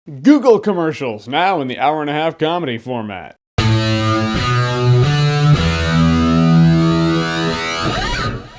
Google commercials, now in the hour-and-a-half comedy format.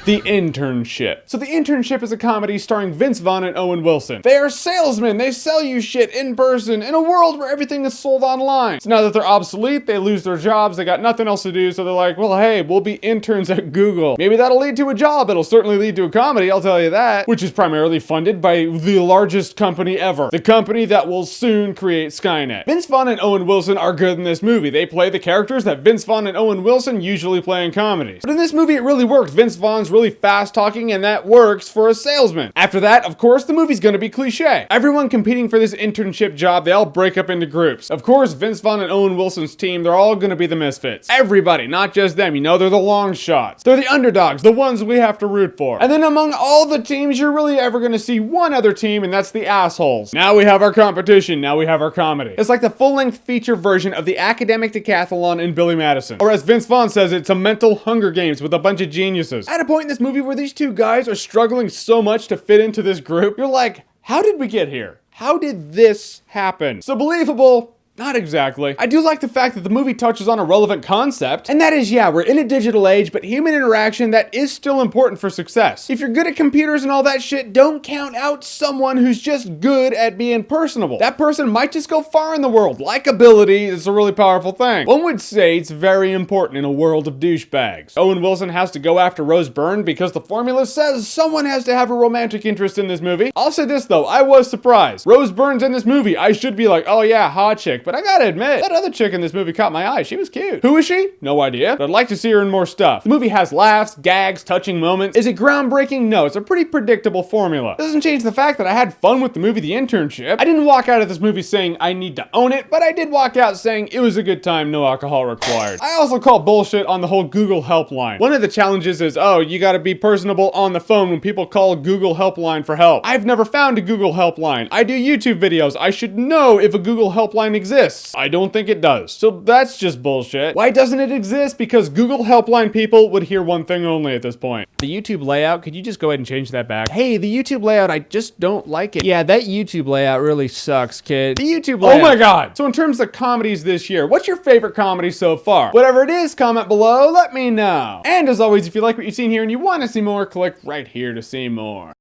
The Internship. So The Internship is a comedy starring Vaughn and Owen Wilson. They are salesmen, they sell you shit in person in a world where everything is sold online. So now that they're obsolete, they lose their jobs, they got nothing else to do, so they're like, well hey, we'll be interns at Google. Maybe that'll lead to a job, it'll certainly lead to a comedy, I'll tell you that. Which is primarily funded by the largest company ever. The company that will soon create Skynet. Vaughn and Owen Wilson are good in this movie. They play the characters that Vaughn and Owen Wilson usually play in comedies. But in this movie it really worked. Vaughn's really fast talking and that works for a salesman. After that, of course, the movie's gonna be cliche. Everyone competing for this internship job, they all break up into groups. Of course, Vaughn and Owen Wilson's team, they're all gonna be the misfits. Everybody, not just them, you know, they're the long shots. They're the underdogs, the ones we have to root for. And then among all the teams, you're really ever gonna see one other team, and that's the assholes. Now we have our competition, now we have our comedy. It's like the full-length feature version of the academic decathlon in Billy Madison. Or as Vince Vaughn says, it's a mental Hunger Games with a bunch of geniuses. At a point in this movie where these two guys are struggling so much to fit into this group, you're like, how did we get here? How did this happen? So believable. Not exactly. I do like the fact that the movie touches on a relevant concept, and that is, yeah, we're in a digital age, but human interaction, that is still important for success. If you're good at computers and all that shit, don't count out someone who's just good at being personable. That person might just go far in the world. Likability is a really powerful thing. One would say it's very important in a world of douchebags. Owen Wilson has to go after Rose Byrne because the formula says someone has to have a romantic interest in this movie. I'll say this though, I was surprised. Rose Byrne's in this movie. I should be like, oh yeah, hot chick. But I gotta admit, that other chick in this movie caught my eye. She was cute. Who is she? No idea, but I'd like to see her in more stuff. The movie has laughs, gags, touching moments. Is it groundbreaking? No, it's a pretty predictable formula. It doesn't change the fact that I had fun with the movie The Internship. I didn't walk out of this movie saying I need to own it, but I did walk out saying it was a good time, no alcohol required. I also call bullshit on the whole Google helpline. One of the challenges is, oh, you gotta be personable on the phone when people call Google helpline for help. I've never found a Google helpline. I do YouTube videos. I should know if a Google helpline exists. I don't think it does. So that's just bullshit. Why doesn't it exist? Because Google helpline people would hear one thing only at this point. The YouTube layout, could you just go ahead and change that back? Hey, the YouTube layout, I just don't like it. Yeah, that YouTube layout really sucks, kid. The YouTube layout. Oh my god! So in terms of comedies this year, what's your favorite comedy so far? Whatever it is, comment below, let me know. And as always, if you like what you've seen here and you want to see more, click right here to see more.